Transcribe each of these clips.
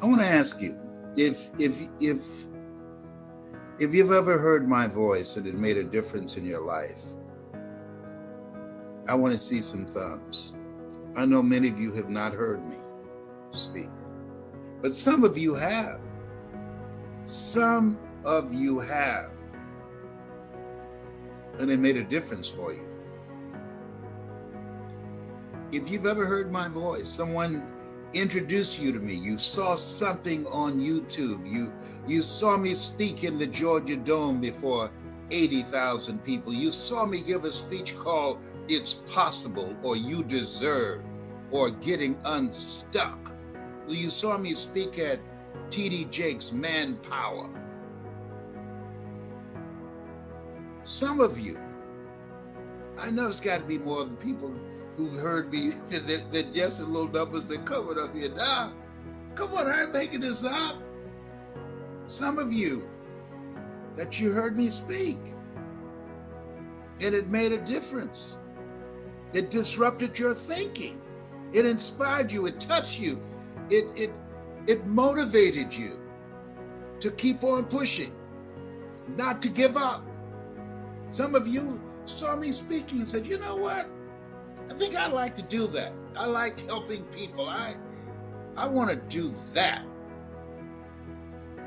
I want to ask you if you've ever heard my voice and it made a difference in your life. I want to see some thumbs. I know many of you have not heard me speak, but some of you have. Some of you have. And it made a difference for you. If you've ever heard my voice, someone introduced you to me, you saw something on YouTube, you saw me speak in the Georgia Dome before 80,000 people, you saw me give a speech called It's Possible, or You Deserve, or Getting Unstuck. You saw me speak at T.D. Jakes' Manpower. Some of you, I know it's got to be more of the people who've heard me than just the little numbers that covered up here now. Come on, I ain't making this up. Some of you that you heard me speak, and it made a difference. It disrupted your thinking. It inspired you. It touched you. It motivated you to keep on pushing, not to give up. Some of you saw me speaking and said, you know what? I think I'd like to do that. I like helping people. I want to do that.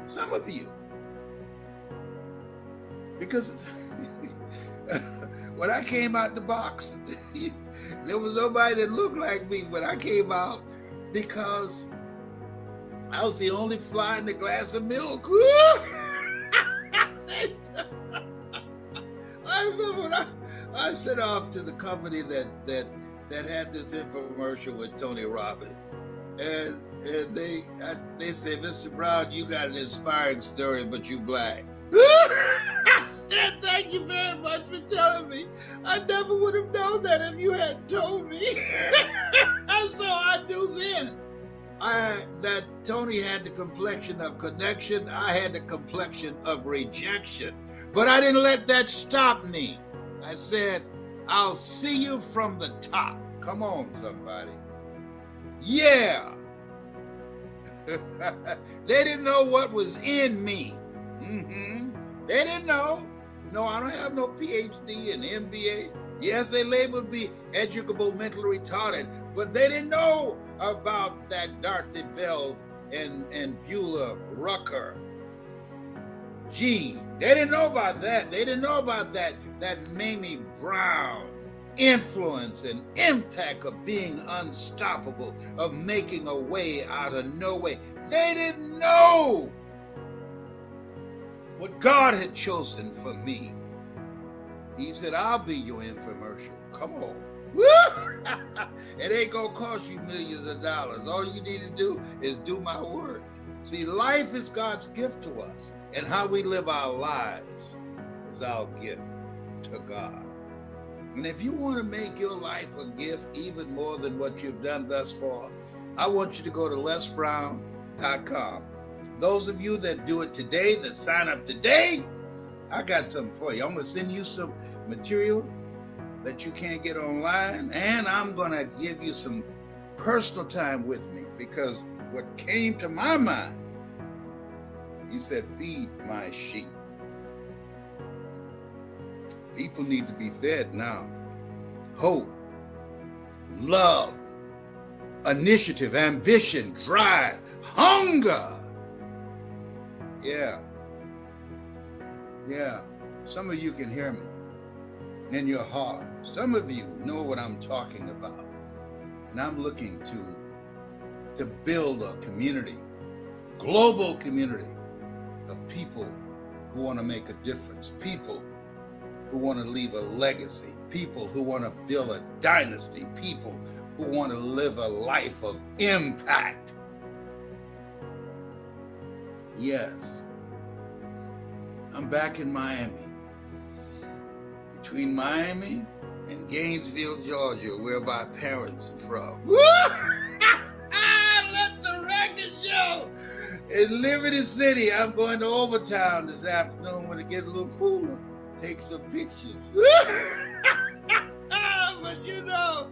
Some of you. Because when I came out the box, there was nobody that looked like me when I came out, because I was the only fly in the glass of milk. I remember when I set off to the company that had this infomercial with Tony Robbins, and they said, Mr. Brown, you got an inspiring story, but you black. I said, thank you very much for telling me. I never would have known that if you had told me. So I knew then that Tony had the complexion of connection. I had the complexion of rejection. But I didn't let that stop me. I said, I'll see you from the top. Come on, somebody. Yeah. They didn't know what was in me. They didn't know. No, I don't have no PhD and MBA. Yes, they labeled me educable, mentally retarded, but they didn't know about that Dorothy Bell and Beulah Rucker gene. They didn't know about that. They didn't know about that Mamie Brown influence and impact of being unstoppable, of making a way out of no way. They didn't know what God had chosen for me. He said, I'll be your infomercial. Come on. It ain't gonna cost you millions of dollars. All you need to do is do my work. See, life is God's gift to us, and how we live our lives is our gift to God. And if you want to make your life a gift even more than what you've done thus far, I want you to go to lesbrown.com. Those of you that do it today, that sign up today, I got something for you. I'm going to send you some material that you can't get online, and I'm going to give you some personal time with me, because what came to my mind, he said, feed my sheep. People need to be fed now. Hope, love, initiative, ambition, drive, hunger. Yeah. Some of you can hear me in your heart. Some of you know what I'm talking about. And I'm looking to build a community, global community of people who want to make a difference, people who want to leave a legacy, people who want to build a dynasty, people who want to live a life of impact. Yes, I'm back in Miami. Between Miami and Gainesville, Georgia, where my parents are from. Let the record show. And live in the city. I'm going to Overtown this afternoon when it gets a little cooler. Take some pictures. But you know,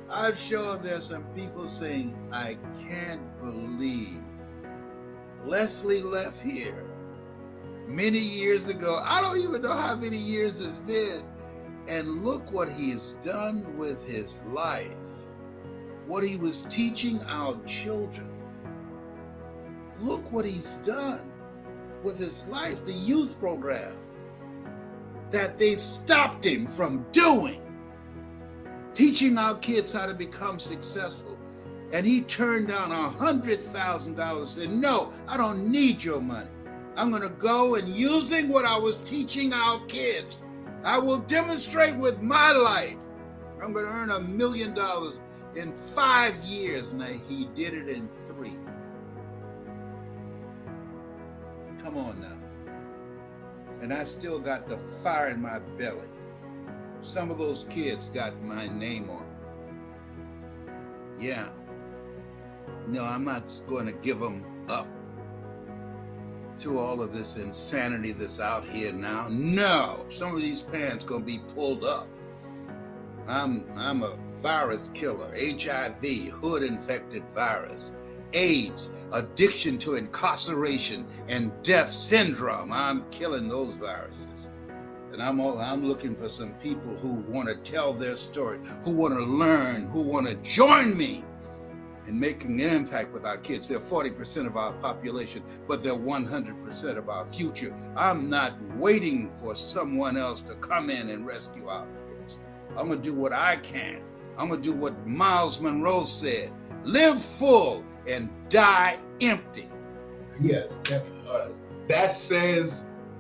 I'm sure there's some people saying, I can't believe Leslie left here many years ago. I don't even know how many years it's been. And look what he's done with his life. What he was teaching our children. Look what he's done with his life. The youth program that they stopped him from doing. Teaching our kids how to become successful. And he turned down $100,000 and said, no, I don't need your money. I'm going to go and using what I was teaching our kids, I will demonstrate with my life. I'm going to earn $1 million in 5 years. Now he did it in 3. Come on now. And I still got the fire in my belly. Some of those kids got my name on them. Yeah. No, I'm not going to give them up to all of this insanity that's out here now. No, some of these pants going to be pulled up. I'm a virus killer, HIV, hood-infected virus, AIDS, addiction to incarceration and death syndrome. I'm killing those viruses. And I'm looking for some people who want to tell their story, who want to learn, who want to join me in making an impact with our kids. They're 40% of our population, but they're 100% of our future. I'm not waiting for someone else to come in and rescue our kids. I'm going to do what I can. I'm going to do what Miles Monroe said. Live full and die empty. Yes, that says,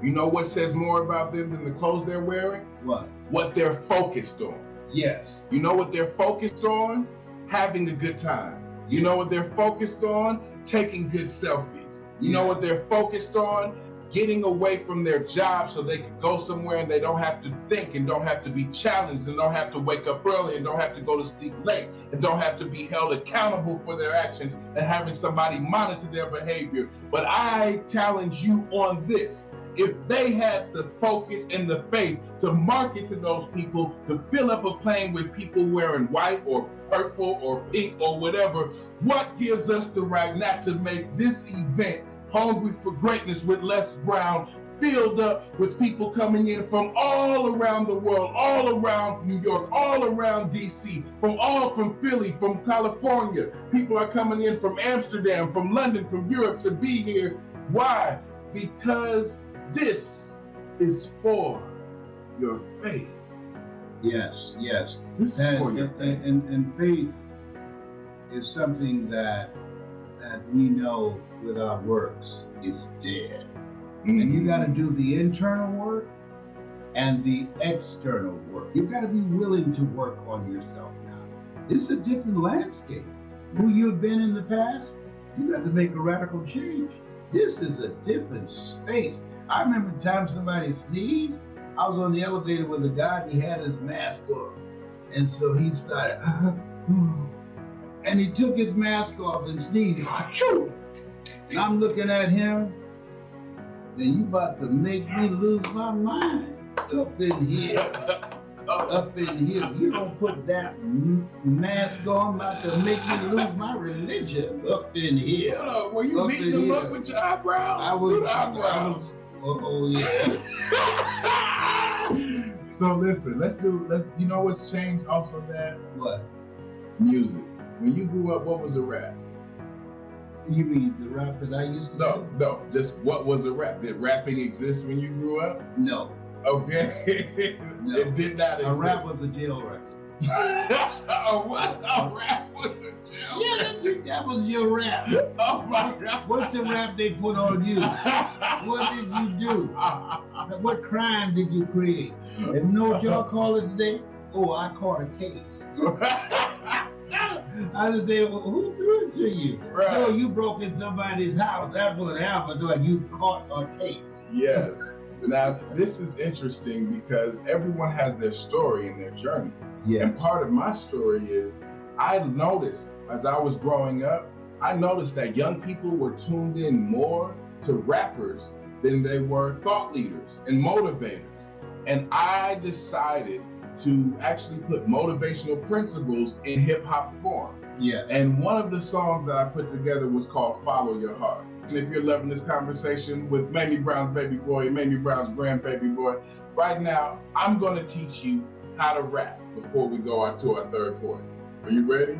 you know what says more about them than the clothes they're wearing? What? What they're focused on. Yes. You know what they're focused on? Having a good time. You know what they're focused on? Taking good selfies. You know what they're focused on? Getting away from their job so they can go somewhere and they don't have to think and don't have to be challenged and don't have to wake up early and don't have to go to sleep late and don't have to be held accountable for their actions and having somebody monitor their behavior. But I challenge you on this. If they had the focus and the faith to market to those people, to fill up a plane with people wearing white or purple or pink or whatever, what gives us the right not to make this event, Hungry for Greatness with Les Brown, filled up with people coming in from all around the world, all around New York, all around DC, from Philly, from California. People are coming in from Amsterdam, from London, from Europe to be here. Why? Because this is for your faith. Yes, yes. This is for your faith. And faith is something that we know with our works is dead. Mm-hmm. And you got to do the internal work and the external work. You've got to be willing to work on yourself now. This is a different landscape. Who you've been in the past, you got to make a radical change. This is a different space. I remember the time somebody sneezed. I was on the elevator with a guy and he had his mask on. And so he started, and he took his mask off and sneezed. And I'm looking at him, and you about to make me lose my mind. Up in here. You don't put that mask on, about to make me lose my religion. Up in here. Were you beating him up with your eyebrows? I was. Oh yeah. So listen, you know what's changed also, Dad? What? Music. When you grew up, what was a rap? You mean the rap that I used to do? No, just what was a rap? Did rapping exist when you grew up? No. Okay. No. It did not exist. A rap was a jail rap. What? A rap was a jail rap? Yeah, that was your rap. Oh my God. What's the rap they put on you? What did you do? What crime did you create? And you know what y'all call it today? Oh, I caught a case. I just say, well, who threw it to you? Right. No, you broke in somebody's house. That's what happened. So you caught a case. Yes. Now, this is interesting because everyone has their story and their journey. Yes. And part of my story is I noticed as I was growing up, I noticed that young people were tuned in more to rappers than they were thought leaders and motivators. And I decided to actually put motivational principles in hip hop form. Yeah. And one of the songs that I put together was called Follow Your Heart. And if you're loving this conversation with Mamie Brown's baby boy and Mamie Brown's grandbaby boy, right now, I'm going to teach you how to rap before we go out to our third point. Are you ready?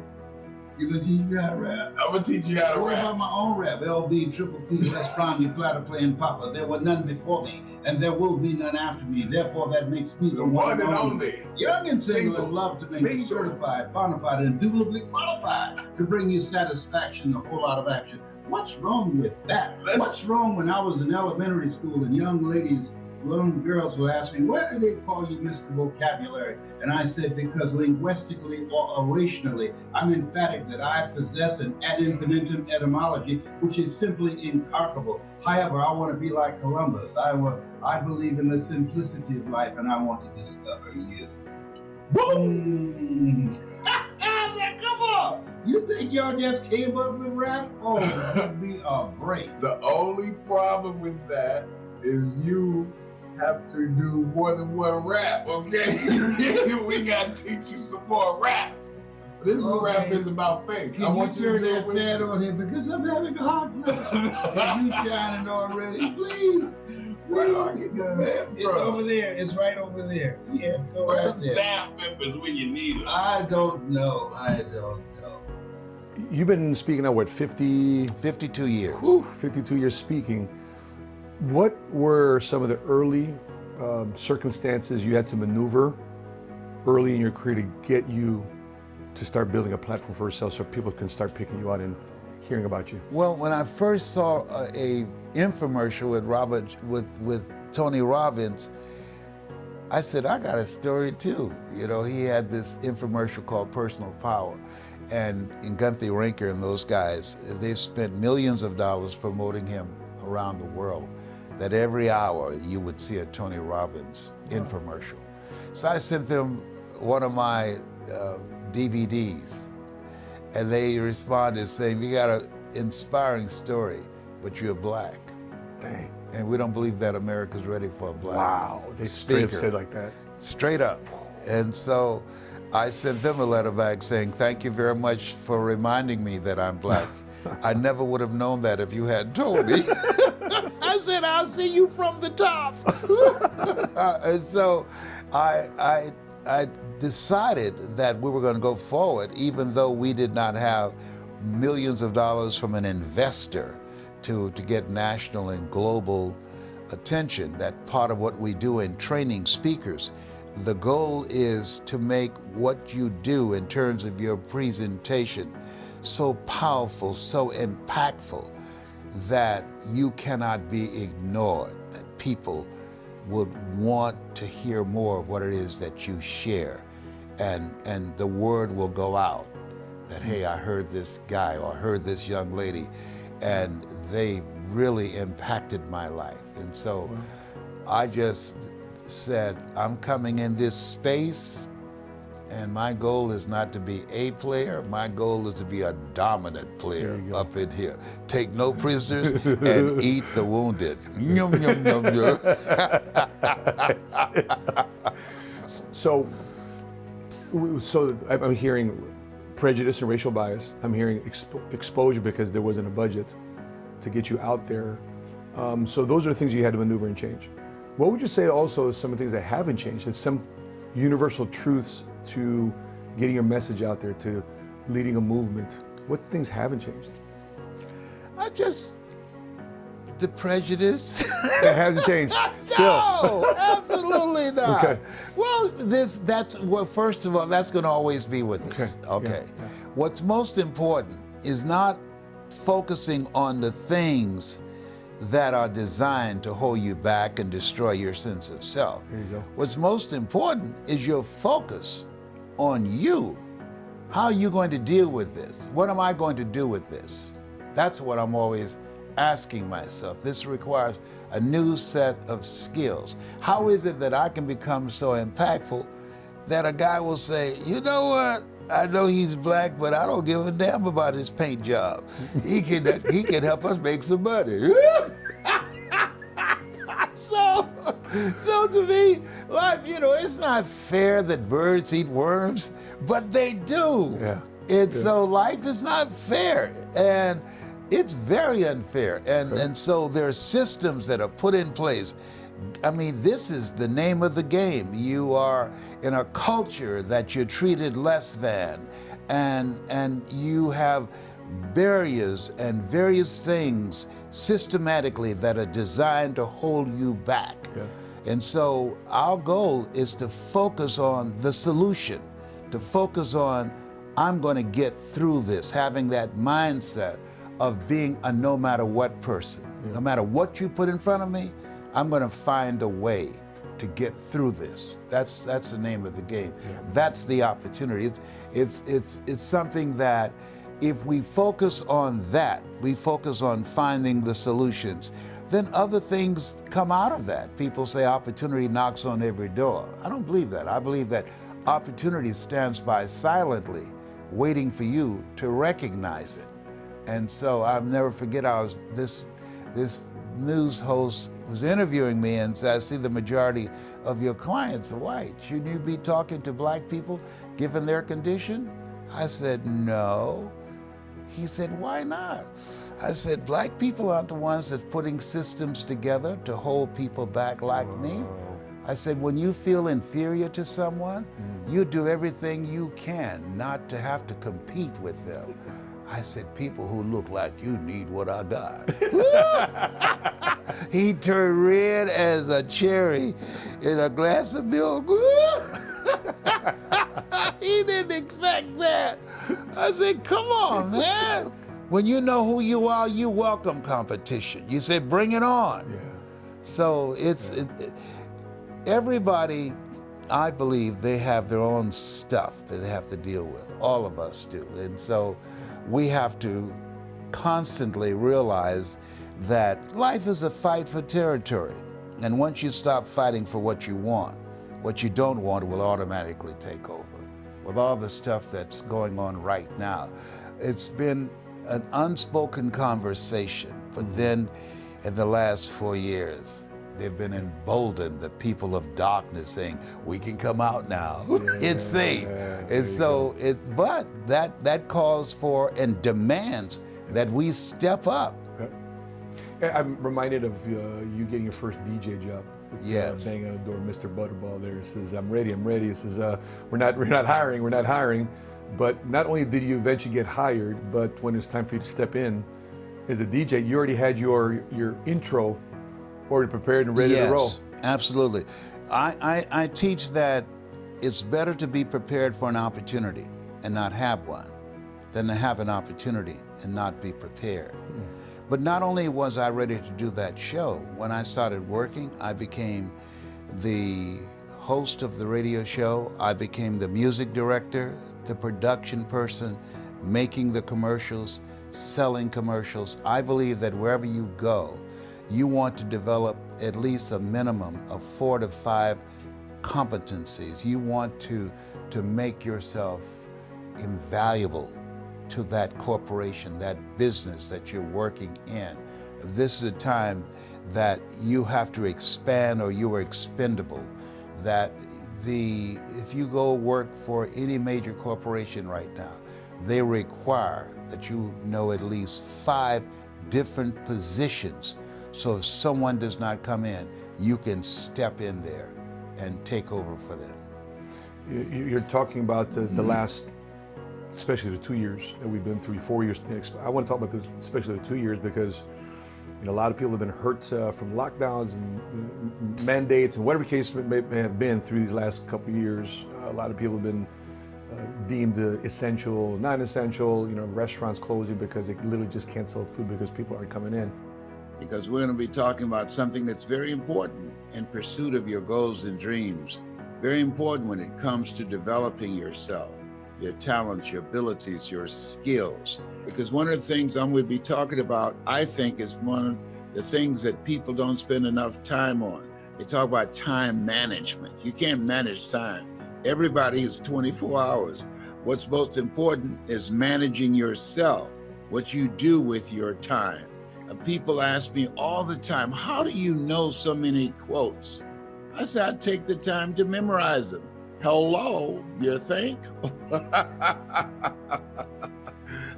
You gonna teach me how to rap? I'm going to teach you how to What rap. about my own rap? LB, Triple P, let's find me, flatter playing Papa. There were none before me, and there will be none after me. Therefore, that makes me the one and only. Young and single and love to make you certified, bona fide, and indubitably qualified to bring you satisfaction, a whole lot of action. What's wrong with that? What's wrong when I was in elementary school and young girls would ask me, why do they call you Mr. Vocabulary? And I said, because linguistically or orationally, I'm emphatic that I possess an ad infinitum etymology, which is simply incalculable. However, I want to be like Columbus. I believe in the simplicity of life, and I want to discover you. Boom! Come on! You think y'all just came up with rap? Oh, that'd be a break. The only problem with that is you have to do more than one rap, okay? We gotta teach you some more rap. This rap is about faith. I want you to turn that sad on here because I'm having a hot time. You shining already, please. Where are you, man? It's over there. It's right over there. Yeah, go right there. Staff members when you need them. I don't know. You've been speaking now, what, 52 years. 52 years speaking. What were some of the early circumstances you had to maneuver early in your career to get you to start building a platform for yourself so people can start picking you out and hearing about you? Well, when I first saw a infomercial with Tony Robbins, I said, I got a story too. You know, he had this infomercial called Personal Power. And Gunther Rinker and those guys, they've spent millions of dollars promoting him around the world, that every hour you would see a Tony Robbins infomercial. So I sent them one of my DVDs, and they responded saying, you got an inspiring story, but you're black. Dang. And we don't believe that America's ready for a black Wow, they straight up speaker. said like that. Straight up. And so I sent them a letter back saying, thank you very much for reminding me that I'm black. I never would have known that if you hadn't told me. I said, I'll see you from the top. And so I decided that we were going to go forward, even though we did not have millions of dollars from an investor to get national and global attention. That part of what we do in training speakers. The goal is to make what you do in terms of your presentation so powerful, so impactful, that you cannot be ignored, that people would want to hear more of what it is that you share. And the word will go out that, hey, I heard this guy or I heard this young lady, and they really impacted my life. And so I just said, I'm coming in this space, and my goal is not to be a player. My goal is to be a dominant player up in here. Take no prisoners and eat the wounded. Yum, yum, yum, yum. So I'm hearing prejudice and racial bias. I'm hearing exposure because there wasn't a budget to get you out there. So those are the things you had to maneuver and change. What would you say also some of the things that haven't changed? It's some universal truths to getting your message out there, to leading a movement. What things haven't changed? The prejudice. That hasn't changed still. No, absolutely not. Okay. Well, first of all, that's going to always be with us. Okay. Yeah. What's most important is not focusing on the things that are designed to hold you back and destroy your sense of self. There you go. What's most important is your focus on you. How are you going to deal with this? What am I going to do with this? That's what I'm always asking myself. This requires a new set of skills. How is it that I can become so impactful that a guy will say, you know what? I know he's black, but I don't give a damn about his paint job. He can help us make some money. So to me, life, it's not fair that birds eat worms, but they do. Yeah. It's so life is not fair, and it's very unfair. And so there are systems that are put in place. I mean, this is the name of the game. You are in a culture that you're treated less than, and you have barriers and various things systematically that are designed to hold you back. And so our goal is to focus on the solution, to focus on, I'm going to get through this, having that mindset of being a no matter what person. No matter what you put in front of me, I'm going to find a way to get through this. That's the name of the game. That's the opportunity. It's something that if we focus on that, we focus on finding the solutions, then other things come out of that. People say opportunity knocks on every door. I don't believe that. I believe that opportunity stands by silently, waiting for you to recognize it. And so I'll never forget, this news host was interviewing me and said, I see the majority of your clients are white. Shouldn't you be talking to black people given their condition? I said, no. He said, why not? I said, black people aren't the ones that's putting systems together to hold people back like me. I said, when you feel inferior to someone, you do everything you can not to have to compete with them. I said, people who look like you need what I got. He turned red as a cherry in a glass of milk. He didn't expect that. I said, come on, man. When you know who you are, you welcome competition. You say, bring it on. So everybody, I believe, they have their own stuff that they have to deal with. All of us do. And so we have to constantly realize that life is a fight for territory. And once you stop fighting for what you want, what you don't want will automatically take over. With all the stuff that's going on right now, it's been an unspoken conversation, but then in the last 4 years, they've been emboldened, the people of darkness, saying, we can come out now. It's safe. And so, but that calls for and demands that we step up. I'm reminded of you getting your first DJ job. Yes. Banging on the door, Mr. Butterball there says, I'm ready. He says, we're not hiring. But not only did you eventually get hired, but when it's time for you to step in as a DJ, you already had your intro already prepared and ready to roll. Yes, absolutely. I teach that it's better to be prepared for an opportunity and not have one than to have an opportunity and not be prepared. But not only was I ready to do that show, when I started working, I became the host of the radio show. I became the music director, the production person, making the commercials, selling commercials. I believe that wherever you go, you want to develop at least a minimum of 4 to 5 competencies. You want to make yourself invaluable to that corporation, that business that you're working in. This is a time that you have to expand or you are expendable. That if you go work for any major corporation right now, they require that you know at least 5 different positions. So if someone does not come in, you can step in there and take over for them. You're talking about the last, especially the 2 years that we've been through, 4 years. I want to talk about this, especially the 2 years, because a lot of people have been hurt from lockdowns and mandates and whatever case may have been through these last couple of years. A lot of people have been deemed essential, non-essential, restaurants closing because they literally just can't sell food because people aren't coming in. Because we're going to be talking about something that's very important in pursuit of your goals and dreams. Very important when it comes to developing yourself, your talents, your abilities, your skills. Because one of the things I'm going to be talking about, I think, is one of the things that people don't spend enough time on. They talk about time management. You can't manage time. Everybody is 24 hours. What's most important is managing yourself, what you do with your time. People ask me all the time, how do you know so many quotes? I say, I take the time to memorize them. Hello, you think?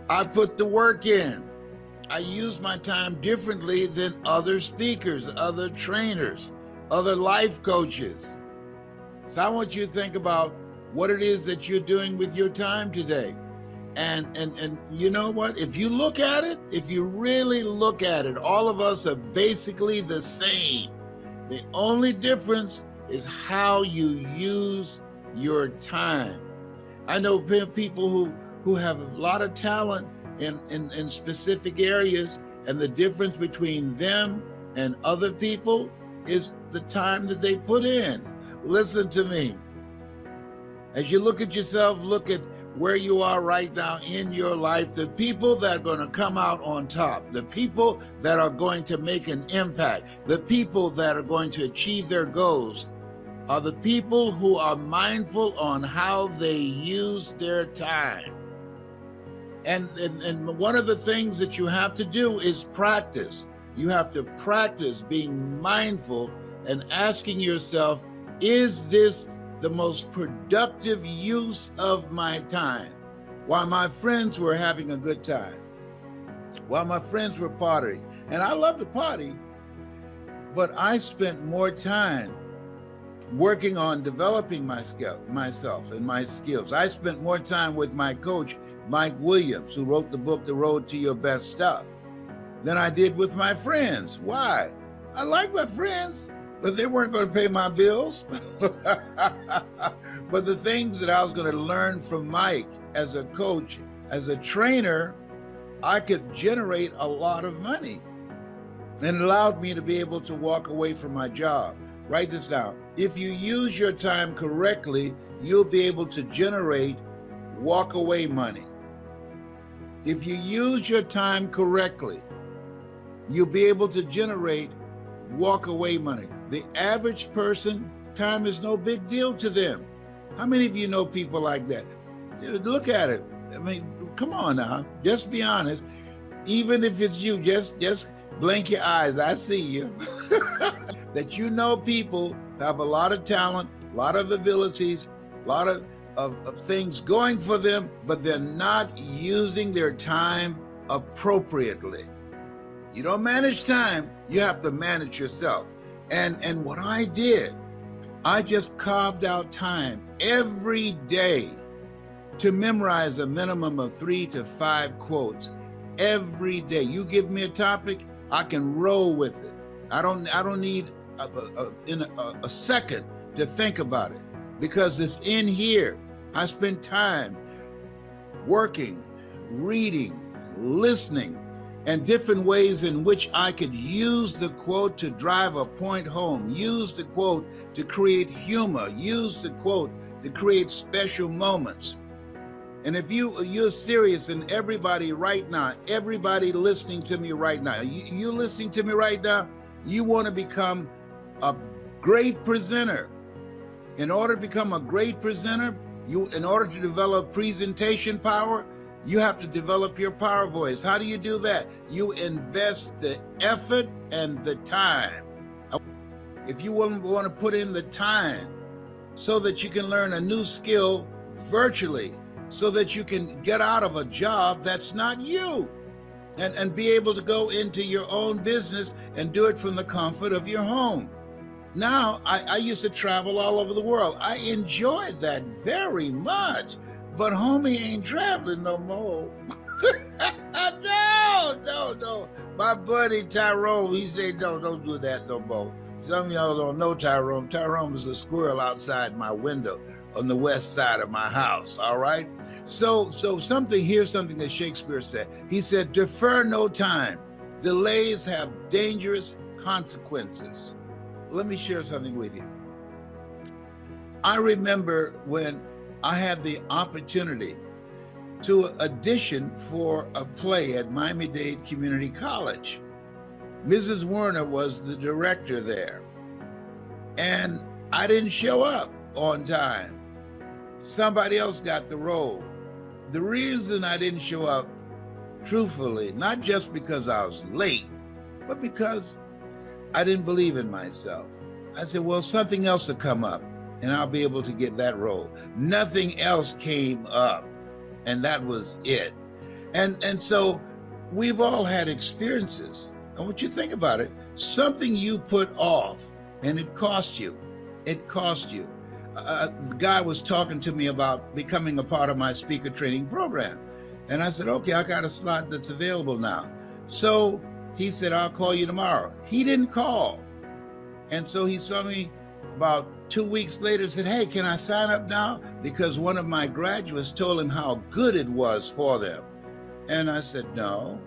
I put the work in. I use my time differently than other speakers, other trainers, other life coaches. So I want you to think about what it is that you're doing with your time today. And you know what? If you look at it, if you really look at it, all of us are basically the same. The only difference is how you use your time. I know people who have a lot of talent in specific areas, and the difference between them and other people is the time that they put in. Listen to me. As you look at yourself, look at where you are right now in your life, the people that are going to come out on top, the people that are going to make an impact, the people that are going to achieve their goals are the people who are mindful on how they use their time. And one of the things that you have to do is practice. You have to practice being mindful and asking yourself, is this the most productive use of my time? While my friends were having a good time, while my friends were partying, and I love to party, but I spent more time working on developing myself and my skills. I spent more time with my coach, Mike Williams, who wrote the book, The Road to Your Best Stuff, than I did with my friends. Why? I like my friends, but they weren't going to pay my bills. But the things that I was going to learn from Mike as a coach, as a trainer, I could generate a lot of money. And it allowed me to be able to walk away from my job. Write this down. If you use your time correctly, you'll be able to generate walk-away money. If you use your time correctly, you'll be able to generate walk-away money. The average person, time is no big deal to them. How many of you know people like that? Look at it. I mean, come on now, just be honest. Even if it's you, just blink your eyes. I see you. That you know people have a lot of talent, a lot of abilities, a lot of things going for them, but they're not using their time appropriately. You don't manage time, you have to manage yourself. And what I did, I just carved out time every day to memorize a minimum of 3 to 5 quotes every day. You give me a topic, I can roll with it. I don't need a second to think about it, because it's in here. I spend time working, reading, listening, and different ways in which I could use the quote to drive a point home, use the quote to create humor, use the quote to create special moments. And if you're serious, and everybody right now, everybody listening to me right now, you listening to me right now, you want to become a great presenter. In order to become a great presenter, in order to develop presentation power, you have to develop your power voice. How do you do that? You invest the effort and the time. If you want to put in the time so that you can learn a new skill virtually, so that you can get out of a job that's not you, and be able to go into your own business and do it from the comfort of your home. Now, I used to travel all over the world. I enjoyed that very much, but homie ain't traveling no more. No. My buddy Tyrone, he said, no, don't do that no more. Some of y'all don't know Tyrone. Tyrone was a squirrel outside my window on the west side of my house, all right? So here's something that Shakespeare said. He said, defer no time. Delays have dangerous consequences. Let me share something with you. I remember when I had the opportunity to audition for a play at Miami-Dade Community College. Mrs. Werner was the director there, and I didn't show up on time. Somebody else got the role. The reason I didn't show up, truthfully, not just because I was late, but because I didn't believe in myself. I said, well, something else will come up. and I'll be able to get that role. Nothing else came up, and that was it. And so we've all had experiences. I want you to think about it. Something you put off, and it cost you. It cost you. The guy was talking to me about becoming a part of my speaker training program. And I said, okay, I got a slot that's available now. So he said, I'll call you tomorrow. He didn't call. And so he saw me about 2 weeks later and said, hey, can I sign up now? Because one of my graduates told him how good it was for them. And I said, no.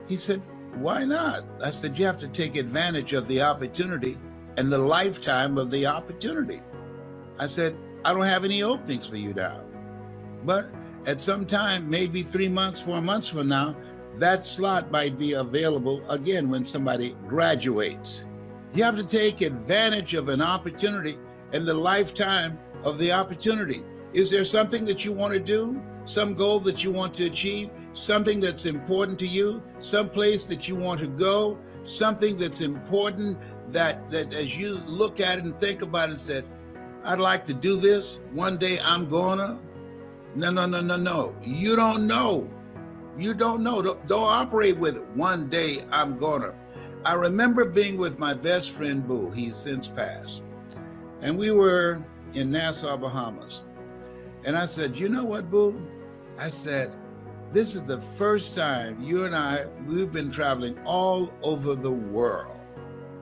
He said, why not? I said, you have to take advantage of the opportunity and the lifetime of the opportunity. I said, I don't have any openings for you now. But at some time, maybe 3 months, 4 months from now, that slot might be available again when somebody graduates. You have to take advantage of an opportunity and the lifetime of the opportunity. Is there something that you want to do? Some goal that you want to achieve? Something that's important to you? Some place that you want to go? Something that's important that as you look at it and think about it and said, I'd like to do this. One day I'm gonna. No. You don't know. You don't know. Don't operate with it. One day I'm gonna. I remember being with my best friend, Boo. He's since passed. And we were in Nassau, Bahamas. And I said, you know what, Boo? I said, this is the first time you and I, we've been traveling all over the world.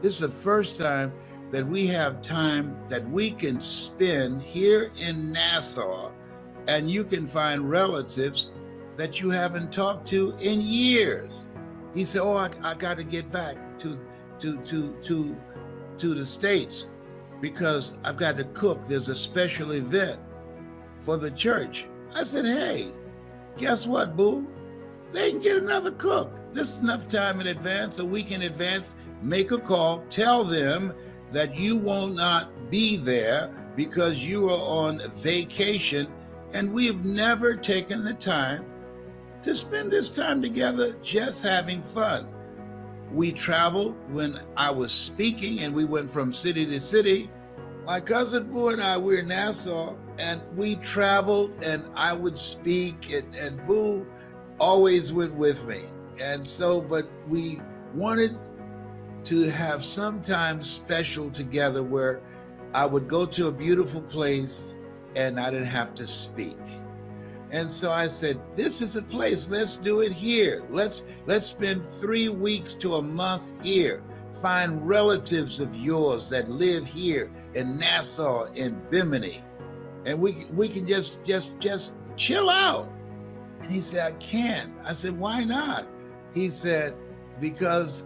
This is the first time that we have time that we can spend here in Nassau, and you can find relatives that you haven't talked to in years. He said, oh, I got to get back to the States because I've got to cook. There's a special event for the church. I said, hey, guess what, Boo? They can get another cook. This is enough time in advance, a week in advance. Make a call, tell them that you will not be there because you are on vacation, and we've never taken the time to spend this time together just having fun. We traveled when I was speaking, and we went from city to city. My cousin Boo and I, we're in Nassau, and we traveled, and I would speak, and Boo always went with me. And so, but we wanted to have some time special together where I would go to a beautiful place and I didn't have to speak. And so I said, this is a place, let's do it here. Let's spend 3 weeks to a month here. Find relatives of yours that live here in Nassau, in Bimini. And we can just chill out. And he said, I can't. I said, why not? He said, because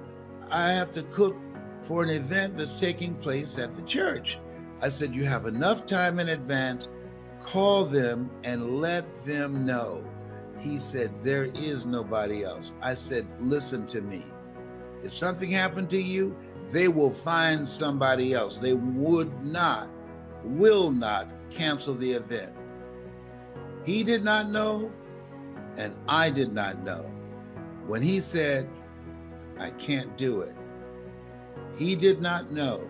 I have to cook for an event that's taking place at the church. I said, you have enough time in advance, call them and let them know. He said, there is nobody else. I said, listen to me. If something happened to you, they will find somebody else. They will not cancel the event. He did not know, and I did not know. When he said, I can't do it, he did not know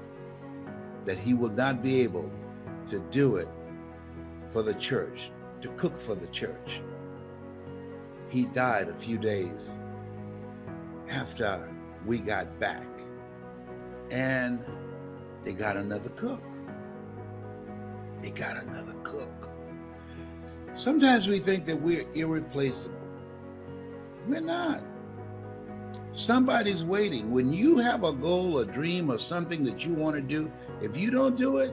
that he would not be able to do it for the church, to cook for the church. He died a few days after we got back, and they got another cook. They got another cook. Sometimes we think that we're irreplaceable. We're not. Somebody's waiting. When you have a goal, a dream, or something that you want to do, if you don't do it,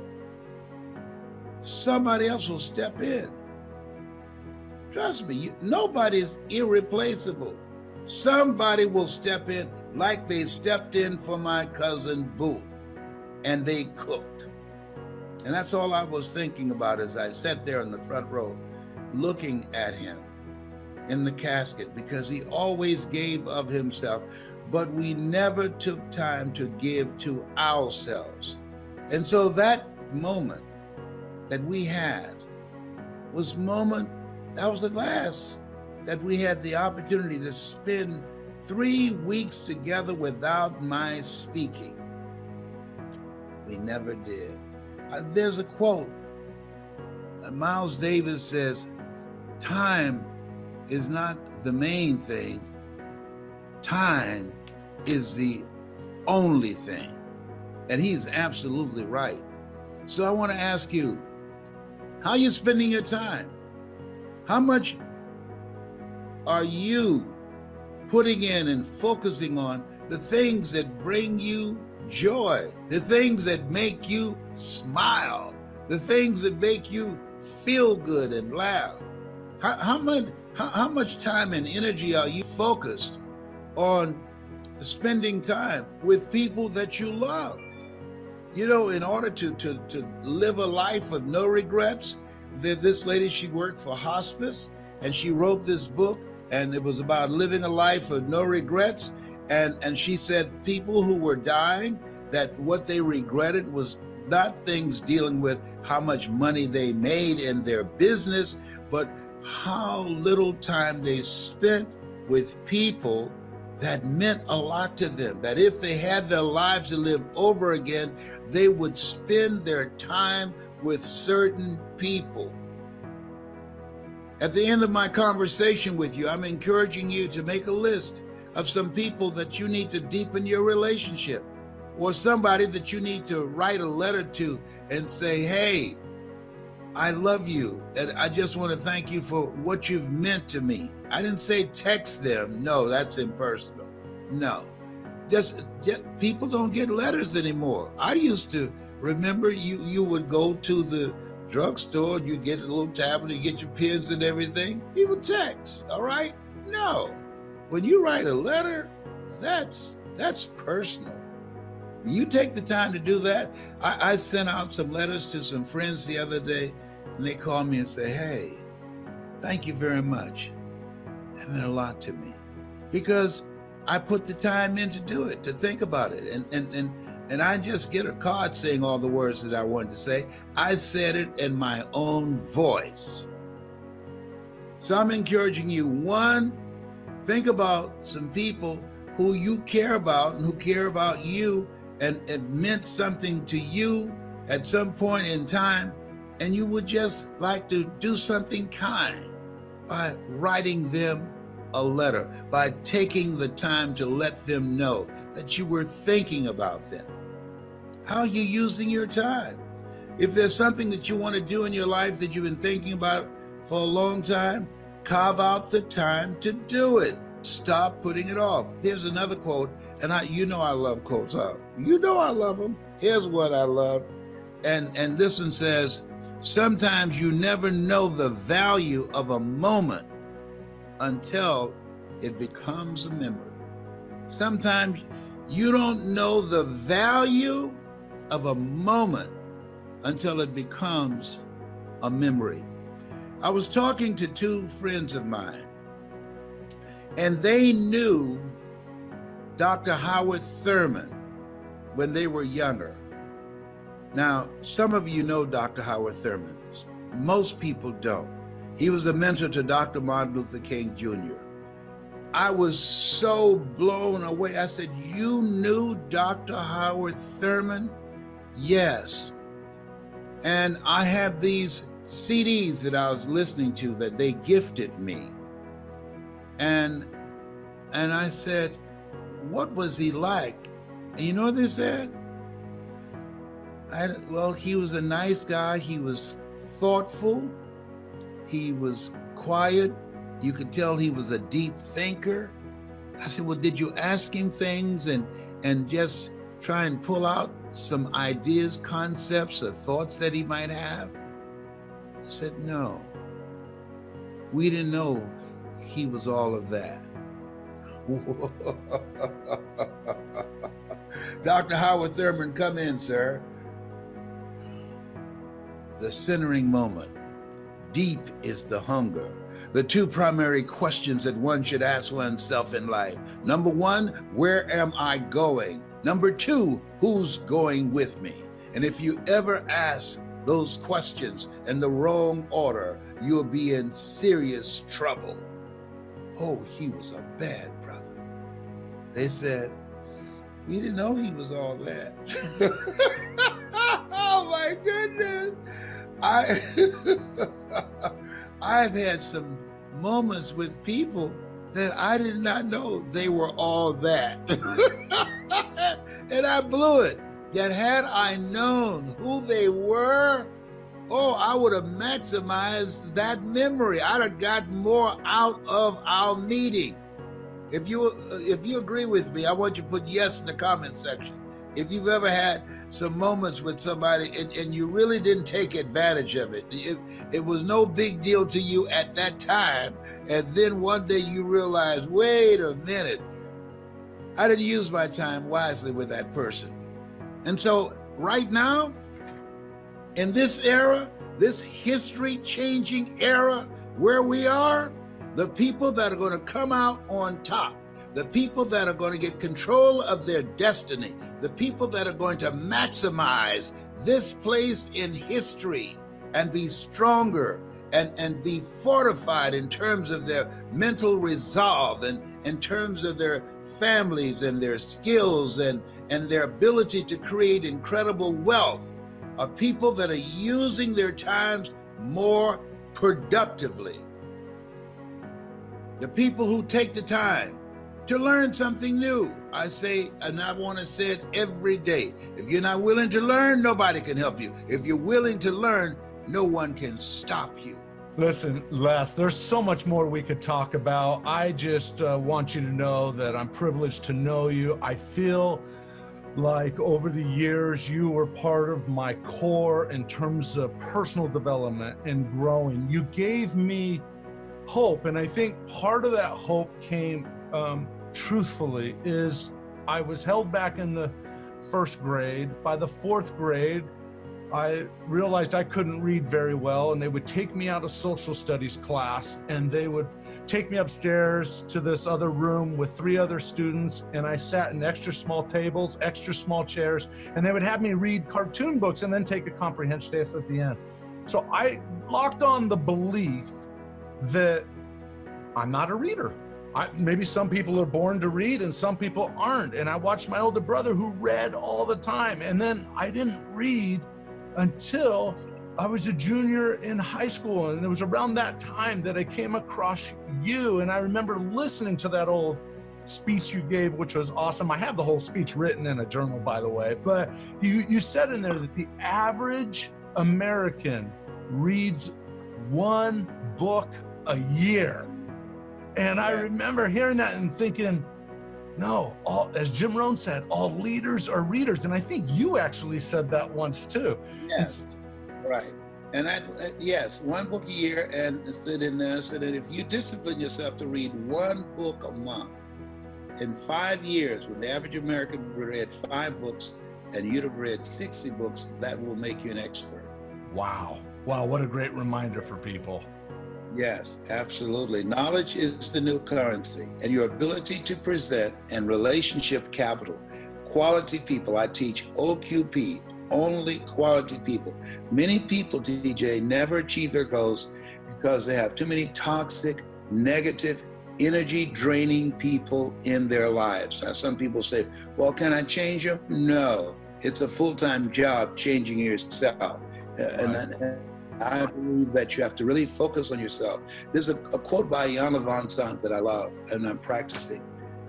somebody else will step in. Trust me, nobody's irreplaceable. Somebody will step in like they stepped in for my cousin Boo, and they cooked. And that's all I was thinking about as I sat there in the front row looking at him in the casket, because he always gave of himself, but we never took time to give to ourselves. And so that moment that we had was that was the last that we had the opportunity to spend 3 weeks together without my speaking. We never did. There's a quote. Miles Davis says, time is not the main thing. Time is the only thing. And he's absolutely right. So I want to ask you, how are you spending your time? How much are you putting in and focusing on the things that bring you joy, the things that make you smile, the things that make you feel good and laugh? How much time and energy are you focused on spending time with people that you love? You know, in order to live a life of no regrets, this lady, she worked for hospice, and she wrote this book, and it was about living a life of no regrets. And she said people who were dying, that what they regretted was not things dealing with how much money they made in their business, but how little time they spent with people that meant a lot to them, that if they had their lives to live over again, they would spend their time with certain people. At the end of my conversation with you, I'm encouraging you to make a list of some people that you need to deepen your relationship, or somebody that you need to write a letter to and say, hey, I love you, and I just want to thank you for what you've meant to me. I didn't say text them. No, that's impersonal. No, just people don't get letters anymore. I used to remember you would go to the drugstore, you get a little tablet, you get your pens and everything. People text, all right? No, when you write a letter, that's personal. You take the time to do that. I sent out some letters to some friends the other day, and they called me and say, hey, thank you very much. That meant a lot to me, because I put the time in to do it, to think about it. And I just get a card saying all the words that I wanted to say. I said it in my own voice. So I'm encouraging you, one, think about some people who you care about and who care about you, and it meant something to you at some point in time, and you would just like to do something kind by writing them a letter, by taking the time to let them know that you were thinking about them. How are you using your time? If there's something that you want to do in your life that you've been thinking about for a long time, carve out the time to do it. Stop putting it off. There's another quote, and I love quotes. You know I love them. Here's what I love. And this one says, sometimes you never know the value of a moment until it becomes a memory. Sometimes you don't know the value of a moment until it becomes a memory. I was talking to two friends of mine, and they knew Dr. Howard Thurman when they were younger. Now, some of you know Dr. Howard Thurman. Most people don't. He was a mentor to Dr. Martin Luther King Jr. I was so blown away. I said, you knew Dr. Howard Thurman? Yes. And I have these CDs that I was listening to that they gifted me. And I said, what was he like? And you know what they said? Well, he was a nice guy. He was thoughtful. He was quiet. You could tell he was a deep thinker. I said, well, did you ask him things and just try and pull out some ideas, concepts, or thoughts that he might have? I said, no. We didn't know he was all of that. Dr. Howard Thurman, come in, sir. The centering moment. Deep is the hunger. The two primary questions that one should ask oneself in life. Number one, where am I going? Number two, who's going with me? And if you ever ask those questions in the wrong order, you'll be in serious trouble. Oh, he was a bad brother. They said, we didn't know he was all that. Oh my my goodness. I I've had some moments with people that I did not know they were all that. And I blew it. That had I known who they were, oh, I would have maximized that memory. I'd have got more out of our meeting. If you agree with me, I want you to put yes in the comment section. If you've ever had some moments with somebody and you really didn't take advantage of it, it was no big deal to you at that time, and then one day you realize, wait a minute, I didn't use my time wisely with that person. And so right now, in this era, this history-changing era where we are, the people that are going to come out on top, the people that are going to get control of their destiny, the people that are going to maximize this place in history and be stronger and be fortified in terms of their mental resolve and in terms of their families and their skills and their ability to create incredible wealth, are people that are using their times more productively. The people who take the time to learn something new. I say, and I want to say it every day, if you're not willing to learn, nobody can help you. If you're willing to learn, no one can stop you. Listen, Les, there's so much more we could talk about. I just want you to know that I'm privileged to know you. I feel like over the years, you were part of my core in terms of personal development and growing. You gave me hope. And I think part of that hope came, truthfully, is I was held back in the first grade. By the fourth grade, I realized I couldn't read very well, and they would take me out of social studies class and they would take me upstairs to this other room with 3 other students, and I sat in extra small tables, extra small chairs, and they would have me read cartoon books and then take a comprehension test at the end. So I locked on the belief that I'm not a reader. Maybe some people are born to read and some people aren't. And I watched my older brother who read all the time. And then I didn't read until I was a junior in high school. And it was around that time that I came across you. And I remember listening to that old speech you gave, which was awesome. I have the whole speech written in a journal, by the way. But you said in there that the average American reads 1 book a year. And I remember hearing that and thinking, no, as Jim Rohn said, all leaders are readers. And I think you actually said that once too. Yes, right. And yes, 1 book a year, and said in there, said that if you discipline yourself to read 1 book a month, in 5 years, when the average American read 5 books and you'd have read 60 books, that will make you an expert. Wow. Wow, what a great reminder for people. Yes, absolutely. Knowledge is the new currency, and your ability to present and relationship capital. Quality people. I teach OQP, only quality people. Many people, TJ, never achieve their goals because they have too many toxic, negative, energy-draining people in their lives. Now, some people say, well, can I change them? No, it's a full-time job changing yourself. And I believe that you have to really focus on yourself. There's a quote by Iyanla Vanzant that I love, and I'm practicing.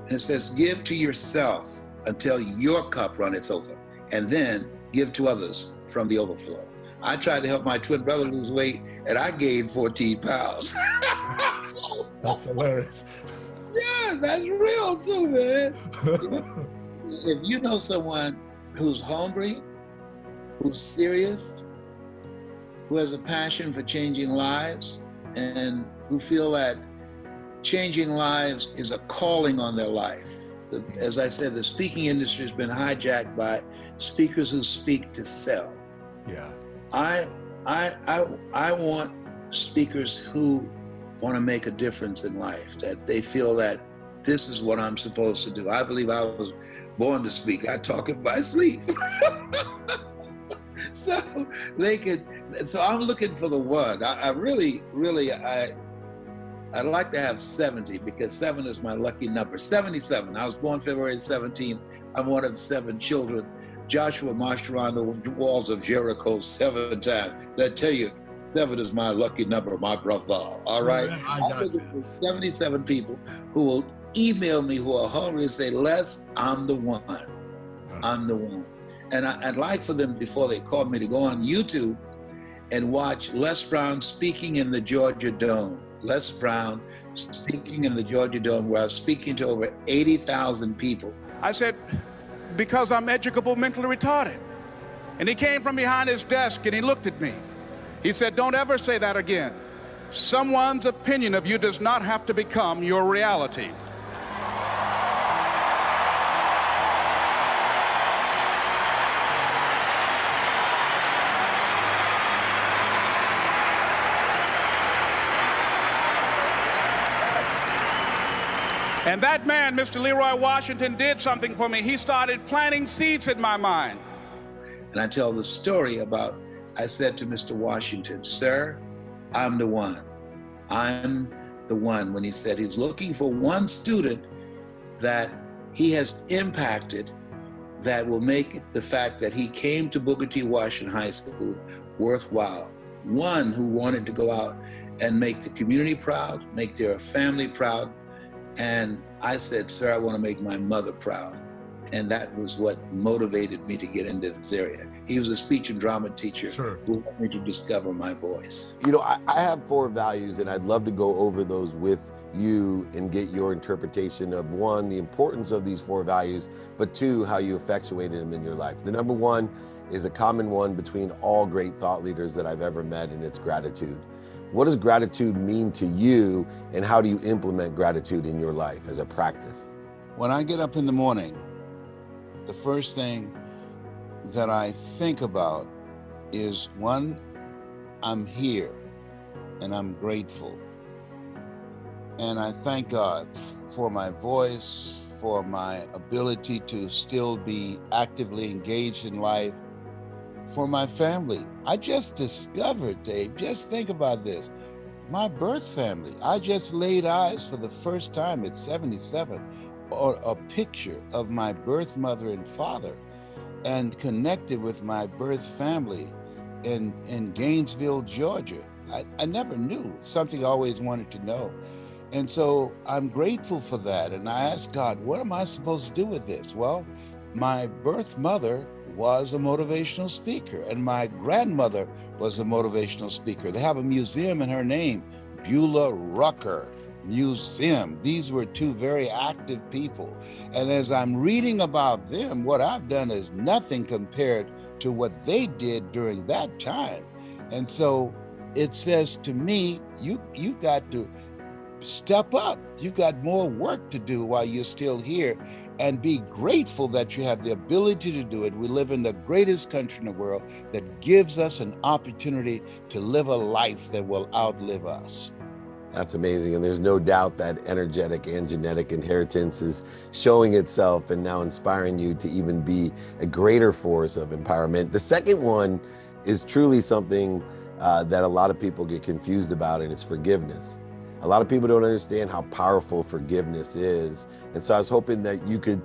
And it says, give to yourself until your cup runneth over, and then give to others from the overflow. I tried to help my twin brother lose weight, and I gained 14 pounds. That's hilarious. Yeah, that's real too, man. If you know someone who's hungry, who's serious, who has a passion for changing lives, and who feel that changing lives is a calling on their life. As I said, the speaking industry has been hijacked by speakers who speak to sell. Yeah. I want speakers who want to make a difference in life, that they feel that this is what I'm supposed to do. I believe I was born to speak. I talk in my sleep. So I'm looking for the one. I'd like to have 70, because 7 is my lucky number. 77. I was born February 17th. I'm one of 7 children. Joshua marched around the walls of Jericho 7 times. I tell you, 7 is my lucky number, my brother. All right? I I'm got looking you. for 77 people who will email me, who are hungry, and say, Les, I'm the one. I'm the one. And I'd like for them, before they call me, to go on YouTube and watch Les Brown speaking in the Georgia Dome. Les Brown speaking in the Georgia Dome, where I was speaking to over 80,000 people. I said, because I'm educable mentally retarded. And he came from behind his desk and he looked at me. He said, don't ever say that again. Someone's opinion of you does not have to become your reality. And that man, Mr. Leroy Washington, did something for me. He started planting seeds in my mind. And I tell the story about, I said to Mr. Washington, sir, I'm the one. I'm the one. When he said he's looking for one student that he has impacted that will make the fact that he came to Booker T. Washington High School worthwhile. One who wanted to go out and make the community proud, make their family proud. And I said, sir, I want to make my mother proud. And that was what motivated me to get into this area. He was a speech and drama teacher who helped me to discover my voice. You know, I have 4 values, and I'd love to go over those with you and get your interpretation of, 1, the importance of these 4 values, but 2, how you effectuated them in your life. The number 1 is a common one between all great thought leaders that I've ever met, and it's gratitude. What does gratitude mean to you, and how do you implement gratitude in your life as a practice? When I get up in the morning, the first thing that I think about is, 1, I'm here and I'm grateful. And I thank God for my voice, for my ability to still be actively engaged in life, for my family. I just discovered, Dave, just think about this, my birth family. I just laid eyes for the first time at 77 on a picture of my birth mother and father, and connected with my birth family in Gainesville, Georgia. I never knew, something I always wanted to know. And so I'm grateful for that. And I asked God, what am I supposed to do with this? Well, my birth mother was a motivational speaker, and my grandmother was a motivational speaker. They have a museum in her name, Beulah Rucker Museum. These were 2 very active people. And as I'm reading about them, what I've done is nothing compared to what they did during that time. And so it says to me, you got to step up. You got more work to do while you're still here, and be grateful that you have the ability to do it. We live in the greatest country in the world that gives us an opportunity to live a life that will outlive us. That's amazing. And there's no doubt that energetic and genetic inheritance is showing itself and now inspiring you to even be a greater force of empowerment. The second one is truly something that a lot of people get confused about, and it's forgiveness. A lot of people don't understand how powerful forgiveness is. And so I was hoping that you could,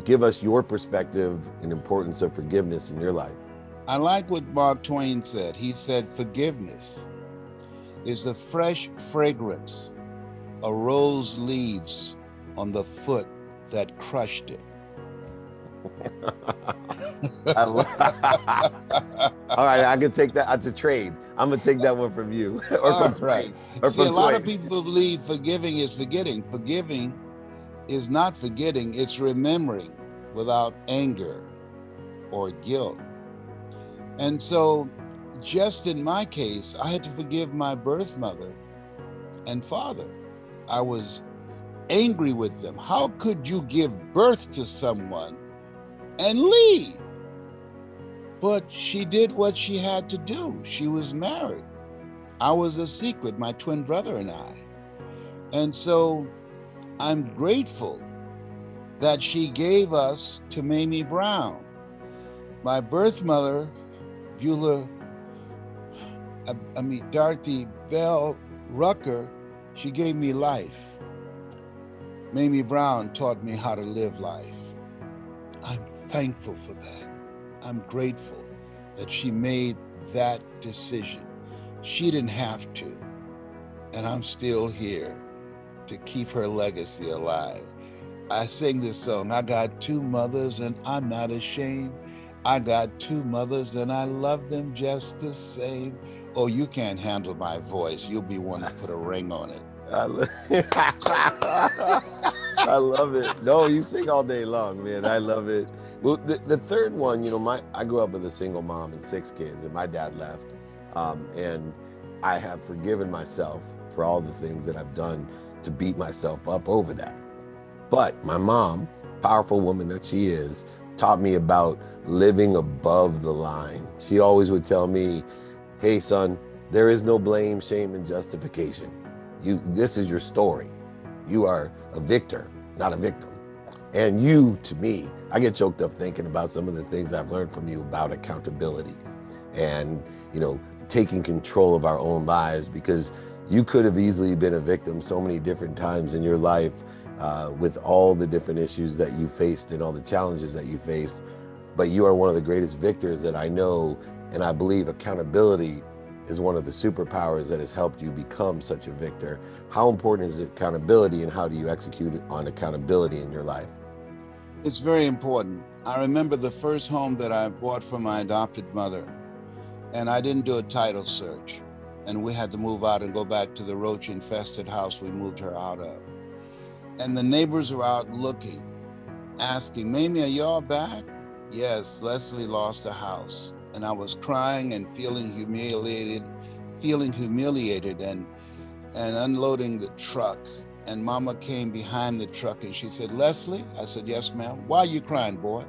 give us your perspective and importance of forgiveness in your life. I like what Mark Twain said. He said, forgiveness is the fresh fragrance a rose leaves on the foot that crushed it. All right, I can take that. That's a trade. I'm gonna take that one from you. Or from right. See, a lot of people believe forgiving is forgetting. Forgiving is not forgetting, it's remembering without anger or guilt. And so, just in my case, I had to forgive my birth mother and father. I was angry with them. How could you give birth to someone and leave? But she did what she had to do. She was married. I was a secret, my twin brother and I. And so I'm grateful that she gave us to Mamie Brown. My birth mother, Dorothy Bell Rucker, she gave me life. Mamie Brown taught me how to live life. I'm thankful for that. I'm grateful that she made that decision. She didn't have to, and I'm still here to keep her legacy alive. I sing this song, I got two mothers and I'm not ashamed. I got two mothers and I love them just the same. Oh, you can't handle my voice. You'll be one to put a ring on it. I love it. No, you sing all day long, man. I love it. Well, the third one, I grew up with a single mom and 6 kids, and my dad left. And I have forgiven myself for all the things that I've done to beat myself up over that. But my mom, powerful woman that she is, taught me about living above the line. She always would tell me, hey, son, there is no blame, shame, and justification. This is your story. You are a victor, not a victim. And you, to me, I get choked up thinking about some of the things I've learned from you about accountability and, taking control of our own lives, because you could have easily been a victim so many different times in your life with all the different issues that you faced and all the challenges that you faced. But you are one of the greatest victors that I know, and I believe accountability is one of the superpowers that has helped you become such a victor. How important is accountability, and how do you execute on accountability in your life? It's very important. I remember the first home that I bought for my adopted mother, and I didn't do a title search, and we had to move out and go back to the roach-infested house we moved her out of. And the neighbors were out looking, asking, Mamie, are y'all back? Yes, Leslie lost a house. And I was crying and feeling humiliated and unloading the truck. And Mama came behind the truck and she said, Leslie? I said, yes, ma'am. Why are you crying, boy?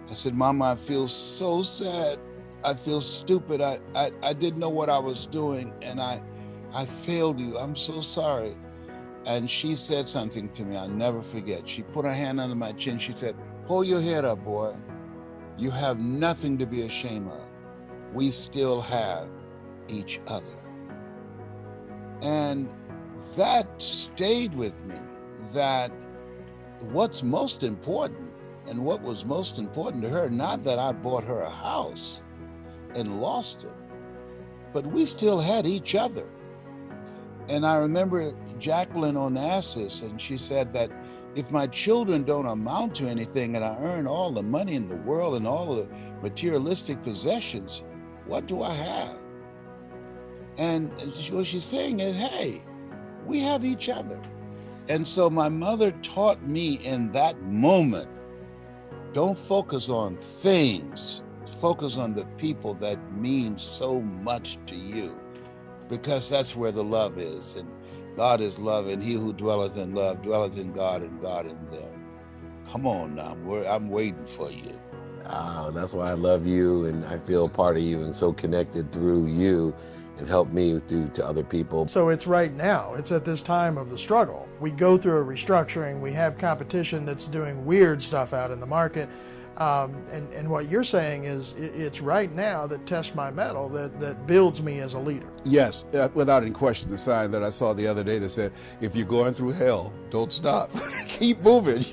I said, Mama, I feel so sad. I feel stupid. I didn't know what I was doing, and I failed you. I'm so sorry. And she said something to me I'll never forget. She put her hand under my chin. She said, hold your head up, boy. You have nothing to be ashamed of. We still have each other. And that stayed with me, that what's most important, and what was most important to her, not that I bought her a house and lost it, but we still had each other. And I remember Jacqueline Onassis, and she said that if my children don't amount to anything and I earn all the money in the world and all the materialistic possessions, what do I have? And what she's saying is, hey, we have each other. And so my mother taught me in that moment, don't focus on things, focus on the people that mean so much to you, because that's where the love is. And God is love, and he who dwelleth in love dwelleth in God, and God in them. Come on now, I'm waiting for you. That's why I love you, and I feel part of you and so connected through you, and help me through to other people. So it's right now, it's at this time of the struggle. We go through a restructuring, we have competition that's doing weird stuff out in the market. And what you're saying is it's right now that tests my mettle, that builds me as a leader. Yes, without any question. The sign that I saw the other day that said, if you're going through hell, don't stop. Keep moving.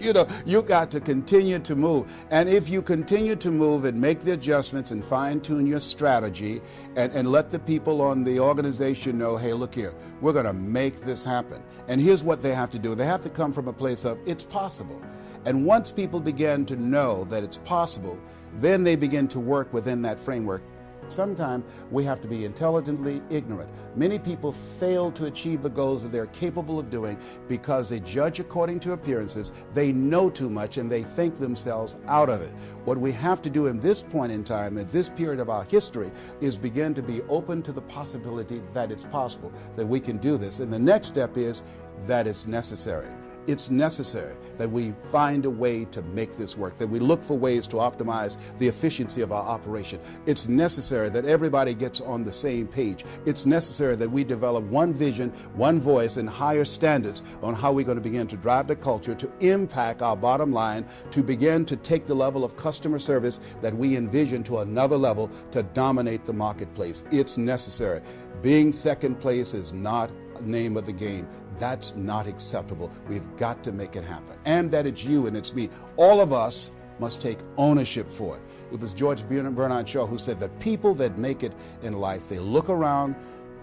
You got to continue to move. And if you continue to move and make the adjustments and fine tune your strategy and let the people on the organization know, hey, look here, we're going to make this happen. And here's what they have to do. They have to come from a place of, it's possible. And once people begin to know that it's possible, then they begin to work within that framework. Sometimes we have to be intelligently ignorant. Many people fail to achieve the goals that they're capable of doing because they judge according to appearances, they know too much, and they think themselves out of it. What we have to do in this point in time, at this period of our history, is begin to be open to the possibility that it's possible, that we can do this. And the next step is that it's necessary. It's necessary that we find a way to make this work, that we look for ways to optimize the efficiency of our operation. It's necessary that everybody gets on the same page. It's necessary that we develop one vision, one voice, and higher standards on how we're going to begin to drive the culture to impact our bottom line, to begin to take the level of customer service that we envision to another level to dominate the marketplace. It's necessary. Being second place is not a name of the game. That's not acceptable. We've got to make it happen. And that it's you and it's me. All of us must take ownership for it. It was George Bernard Shaw who said, the people that make it in life, they look around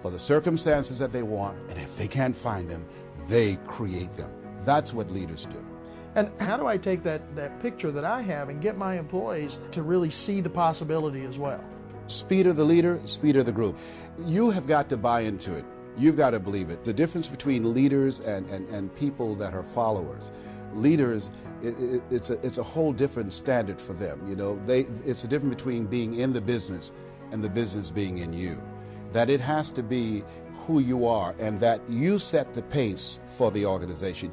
for the circumstances that they want, and if they can't find them, they create them. That's what leaders do. And how do I take that picture that I have and get my employees to really see the possibility as well? Speed of the leader, speed of the group. You have got to buy into it. You've got to believe it. The difference between leaders and people that are followers. Leaders, it's a whole different standard for them. You know, it's a difference between being in the business and the business being in you. That it has to be who you are and that you set the pace for the organization.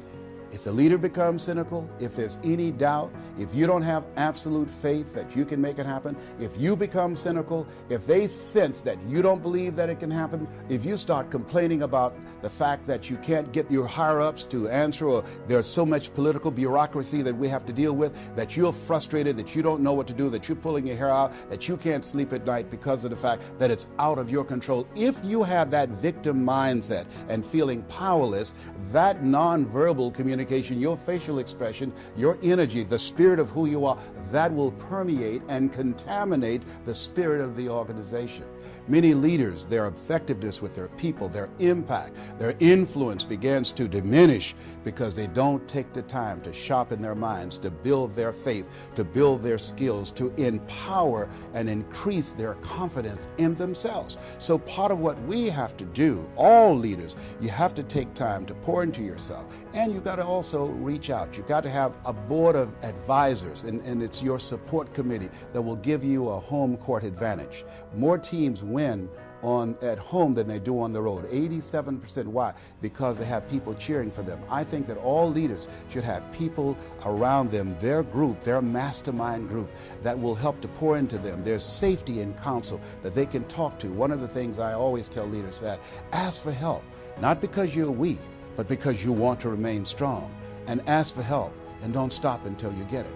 If the leader becomes cynical, if there's any doubt, if you don't have absolute faith that you can make it happen, if you become cynical, if they sense that you don't believe that it can happen, if you start complaining about the fact that you can't get your higher-ups to answer, or there's so much political bureaucracy that we have to deal with, that you're frustrated, that you don't know what to do, that you're pulling your hair out, that you can't sleep at night because of the fact that it's out of your control. If you have that victim mindset and feeling powerless, that nonverbal communication, your facial expression, your energy, the spirit of who you are, that will permeate and contaminate the spirit of the organization. Many leaders, their effectiveness with their people, their impact, their influence begins to diminish because they don't take the time to sharpen their minds, to build their faith, to build their skills, to empower and increase their confidence in themselves. So part of what we have to do, all leaders, you have to take time to pour into yourself. And you've got to also reach out. You've got to have a board of advisors, and it's your support committee that will give you a home court advantage. More teams win at home than they do on the road. 87%. Why? Because they have people cheering for them. I think that all leaders should have people around them, their group, their mastermind group, that will help to pour into them. There's safety and counsel that they can talk to. One of the things I always tell leaders that ask for help, not because you're weak, but because you want to remain strong. And ask for help, and don't stop until you get it.